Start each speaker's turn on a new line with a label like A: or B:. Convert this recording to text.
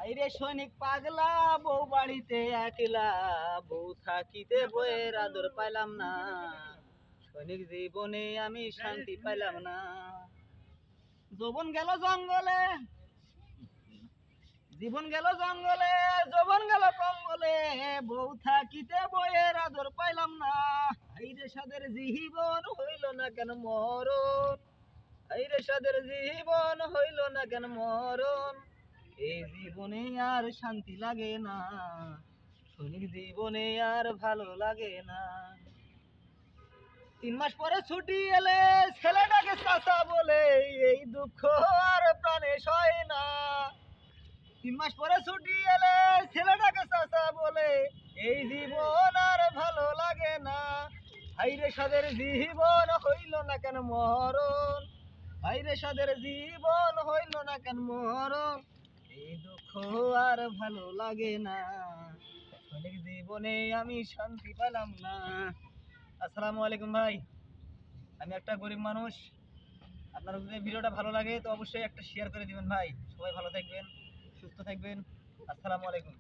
A: আইরে সৈনিক পাগলা, বউ বাড়িতে একলা, বউ থাকিতে বউয়ের আদর পাইলাম না। সৈনিক জীবনে আমি শান্তি পাইলাম না। যৌবন গেল জঙ্গলে, জীবন গেল জঙ্গলে, যৌবন গেল কঙ্গলে, বউ থাকিতে বউয়ের আদর পাইলাম না। আইরে সাদের জীবন হইল না কেন মরণ, আইরে সাদের জীবন হইল না কেন মরণ। এই জীবনে আর শান্তি লাগে না, সৈনিক জীবনে আর ভালো লাগে না। 3 মাস পরে ছুটি এলে ছেলেটাকে চাচা বলে, এই দুঃখ আর প্রাণে সয় না। 3 মাস পরে ছুটি এলে ছেলেটাকে চাচা বলে, এই জীবন আর ভালো লাগে না। হাইরে সাদের জীবন হইল না কেন মরণ, হাইরে সাদের জীবন হইল না কেন মরণ। এই দুঃখ আর ভালো লাগে না, সৈনিক জীবনে আমি শান্তি পেলাম না। আসসালামু আলাইকুম ভাই, আমি একটা গরিব মানুষ। আপনার যদি ভিডিওটা ভালো লাগে তো অবশ্যই একটা শেয়ার করে দিবেন ভাই। সবাই ভালো থাকবেন, সুস্থ থাকবেন। আসসালামু আলাইকুম।